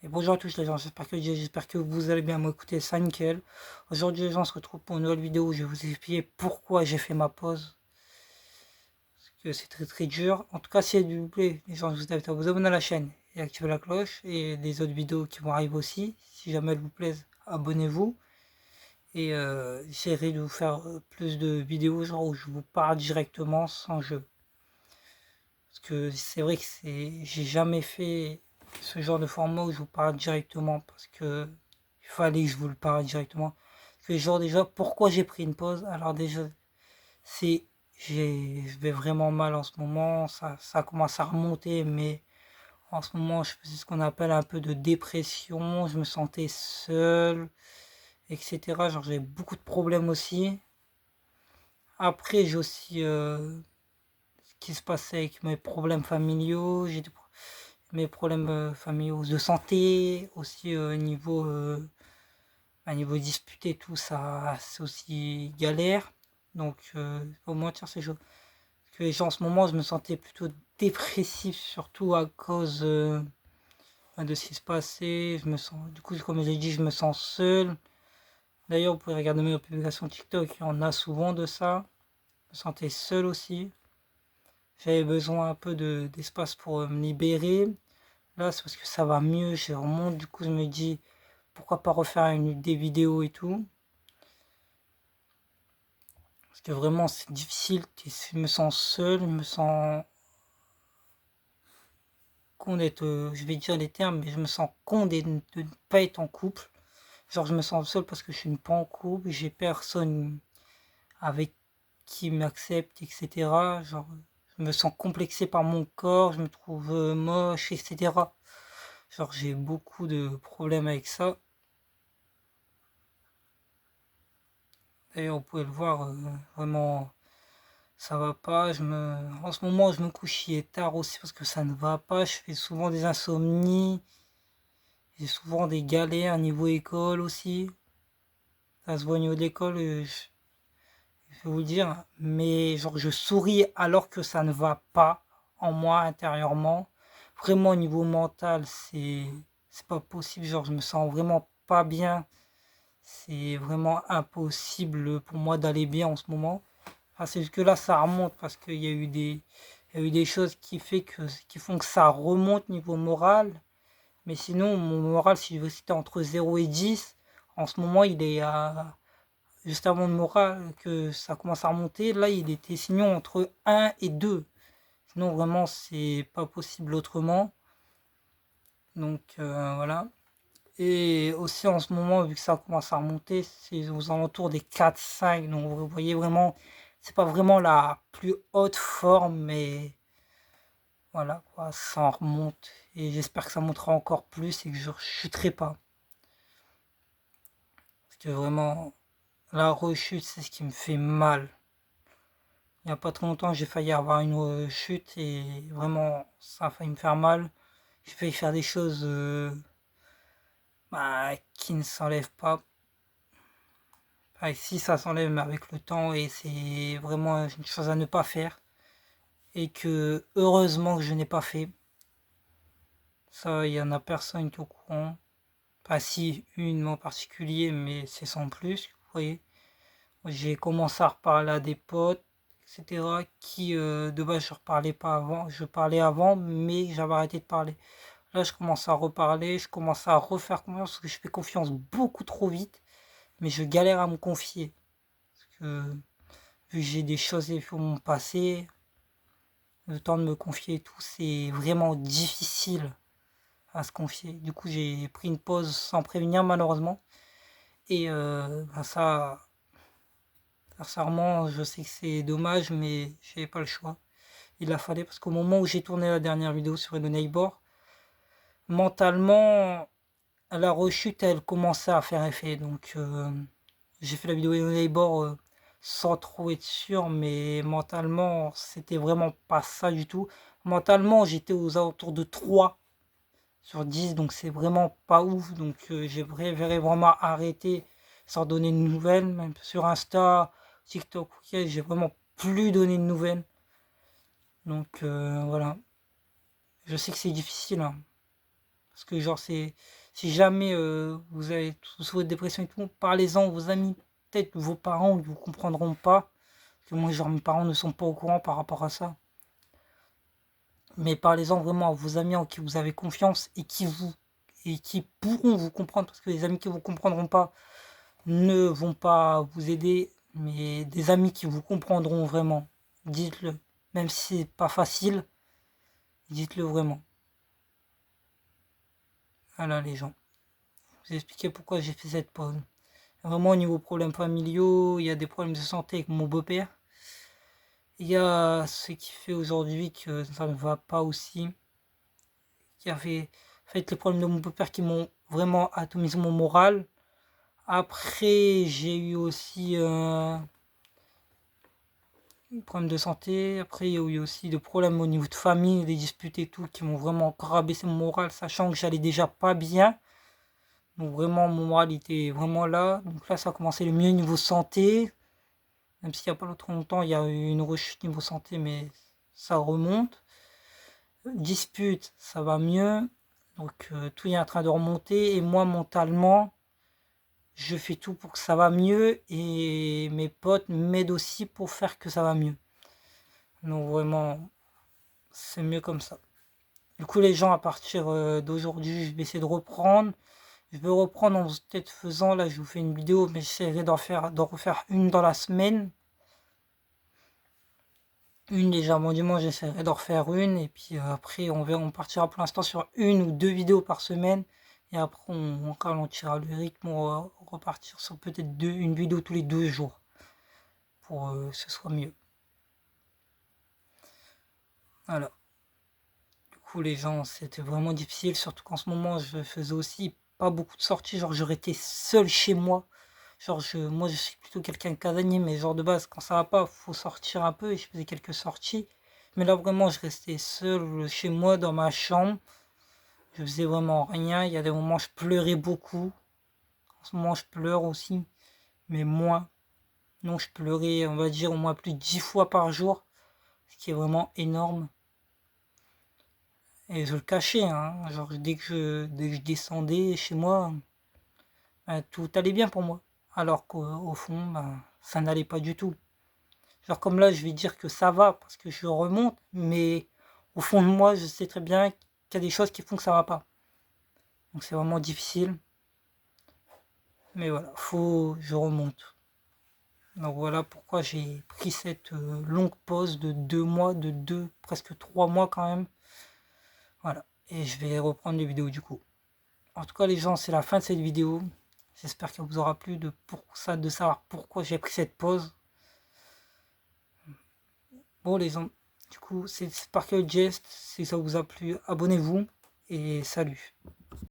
Et bonjour à tous les gens, j'espère que vous allez bien m'écouter, ça nickel. Aujourd'hui les gens, on se retrouve pour une nouvelle vidéo où je vais vous expliquer pourquoi j'ai fait ma pause. Parce que c'est très dur. En tout cas, si vous plaît, les gens, je vous invite à vous abonner à la chaîne et activer la cloche. Et les autres vidéos qui vont arriver aussi. Si jamais elles vous plaisent, abonnez-vous. Et j'essaierai de vous faire plus de vidéos genre où je vous parle directement sans jeu. Parce que c'est vrai que j'ai jamais fait ce genre de format où je vous parle directement parce que il fallait que je vous le parle directement. Parce que genre déjà, pourquoi j'ai pris une pause? Alors déjà, c'est je vais vraiment mal en ce moment, ça commence à remonter, mais en ce moment je faisais ce qu'on appelle un peu de dépression, je me sentais seul, etc. Genre j'ai beaucoup de problèmes aussi. Après j'ai aussi ce qui se passait avec mes problèmes familiaux, mes problèmes familiaux de santé, aussi à niveau disputé, tout ça, c'est aussi galère. Donc, au moins, tiens, c'est chaud. Parce que déjà, en ce moment, je me sentais plutôt dépressif, surtout à cause de ce qui se passait. Je me sens, du coup, comme j'ai dit, je me sens seul. D'ailleurs, vous pouvez regarder mes publications TikTok, il y en a souvent de ça. Je me sentais seul aussi. J'avais besoin un peu d'espace pour me libérer. Là, c'est parce que ça va mieux, je remonte, du coup, je me dis, pourquoi pas refaire des vidéos et tout. Parce que vraiment, c'est difficile, je me sens seul, je me sens con d'être, je vais dire les termes, mais je me sens con de ne pas être en couple. Genre, je me sens seul parce que je suis pas en couple, j'ai personne avec qui m'accepte, etc. Genre, je me sens complexé par mon corps, je me trouve moche, etc. Genre, j'ai beaucoup de problèmes avec ça. D'ailleurs, vous pouvez le voir, vraiment, ça va pas. En ce moment, je me couche tard aussi parce que ça ne va pas. Je fais souvent des insomnies. J'ai souvent des galères niveau école aussi. Ça se voit au niveau de l'école, je vais vous le dire. Mais genre, je souris alors que ça ne va pas en moi intérieurement. Vraiment, au niveau mental, c'est pas possible. Genre, je me sens vraiment pas bien. C'est vraiment impossible pour moi d'aller bien en ce moment. Ah, c'est juste que là, ça remonte parce qu'il y a eu il y a eu des choses qui font que ça remonte niveau moral. Mais sinon, mon moral, si c'était entre 0 et 10, en ce moment, il est à, juste avant le moral, que ça commence à remonter. Là, il était sinon entre 1 et 2. Sinon, vraiment, c'est pas possible autrement. Donc, voilà. Et aussi, en ce moment, vu que ça commence à remonter, c'est aux alentours des 4 5. Donc, vous voyez vraiment, c'est pas vraiment la plus haute forme, mais voilà, quoi, ça en remonte. Et j'espère que ça montera encore plus et que je ne chuterai pas. Parce que vraiment, la rechute, c'est ce qui me fait mal. Il n'y a pas très longtemps, j'ai failli avoir une chute et vraiment, ça a failli me faire mal. J'ai failli faire des choses qui ne s'enlèvent pas. Enfin, si ça s'enlève, mais avec le temps, et c'est vraiment une chose à ne pas faire. Et que heureusement que je n'ai pas fait. Ça, il y en a personne qui est au courant. Pas si une en particulier, mais c'est sans plus, vous voyez. J'ai commencé à reparler à des potes, etc. qui de base je reparlais pas avant, je parlais avant, mais j'avais arrêté de parler. Là je commence à reparler, je commence à refaire confiance parce que je fais confiance beaucoup trop vite, mais je galère à me confier. Parce que vu que j'ai des choses qui font mon passé, le temps de me confier et tout, c'est vraiment difficile à se confier. Du coup j'ai pris une pause sans prévenir malheureusement. Et sincèrement, je sais que c'est dommage, mais j'avais pas le choix. Il a fallu parce qu'au moment où j'ai tourné la dernière vidéo sur Hello Neighbor, mentalement, la rechute, elle commençait à faire effet. Donc, j'ai fait la vidéo Hello Neighbor sans trop être sûr, mais mentalement, c'était vraiment pas ça du tout. Mentalement, j'étais aux alentours de 3 sur 10, donc c'est vraiment pas ouf. Donc, j'ai vraiment arrêté sans donner de nouvelles, même sur Insta, TikTok, ok, j'ai vraiment plus donné de nouvelles. Donc voilà, je sais que c'est difficile, hein. Parce que genre, si jamais vous avez sous votre dépression et tout, parlez-en aux amis, peut-être vos parents ne vous comprendront pas. Parce que moi, genre, mes parents ne sont pas au courant par rapport à ça. Mais parlez-en vraiment à vos amis en qui vous avez confiance et qui pourront vous comprendre. Parce que les amis qui ne vous comprendront pas ne vont pas vous aider. Mais des amis qui vous comprendront vraiment, dites-le. Même si c'est pas facile, dites-le vraiment. Voilà les gens. Je vous ai expliqué pourquoi j'ai fait cette pause. Vraiment au niveau problèmes familiaux, il y a des problèmes de santé avec mon beau-père. Il y a ce qui fait aujourd'hui que ça ne va pas aussi. Qui a fait les problèmes de mon beau-père qui m'ont vraiment atomisé mon moral. Après, j'ai eu aussi un problème de santé. Après, il y a eu aussi des problèmes au niveau de famille, des disputes et tout, qui m'ont vraiment encore abaissé mon moral, sachant que j'allais déjà pas bien. Donc vraiment, mon moral était vraiment là. Donc là, ça a commencé le mieux niveau santé. Même s'il n'y a pas trop longtemps, il y a eu une rechute niveau santé, mais ça remonte. Dispute, ça va mieux. Donc tout est en train de remonter. Et moi, mentalement, je fais tout pour que ça va mieux. Et mes potes m'aident aussi pour faire que ça va mieux. Donc vraiment, c'est mieux comme ça. Du coup, les gens, à partir d'aujourd'hui, je vais essayer de reprendre. Je vais reprendre en peut-être faisant, là, je vous fais une vidéo, mais j'essaierai d'en refaire une dans la semaine. Une légèrement dimanche, j'essaierai d'en refaire une. Et puis après, on verra, on partira pour l'instant sur une ou deux vidéos par semaine. Et après, on ralentira le rythme, on va repartir sur peut-être une vidéo tous les 2 jours. Pour que ce soit mieux. Voilà. Du coup, les gens, c'était vraiment difficile. Surtout qu'en ce moment, je faisais aussi pas beaucoup de sorties. Genre, je restais seul chez moi. Genre, moi, je suis plutôt quelqu'un de casanier, mais genre de base, quand ça va pas, faut sortir un peu. Et je faisais quelques sorties. Mais là, vraiment, je restais seul chez moi, dans ma chambre. Je faisais vraiment rien. Il y a des moments, je pleurais beaucoup. En ce moment, je pleure aussi, mais moins. Non, je pleurais, on va dire, au moins plus de 10 fois par jour, ce qui est vraiment énorme. Et je le cachais, hein. Genre, dès que je descendais chez moi, tout allait bien pour moi. Alors qu'au fond, ça n'allait pas du tout. Genre, comme là, je vais dire que ça va parce que je remonte, mais au fond de moi, je sais très bien qu'il y a des choses qui font que ça va pas. Donc, c'est vraiment difficile. Mais voilà, je remonte. Donc voilà pourquoi j'ai pris cette longue pause de 2 mois, presque 3 mois quand même. Voilà, et je vais reprendre les vidéos du coup. En tout cas les gens, c'est la fin de cette vidéo. J'espère qu'elle vous aura plu de savoir pourquoi j'ai pris cette pause. Bon les gens, du coup c'est Sparkle Jest. Si ça vous a plu, abonnez-vous et salut.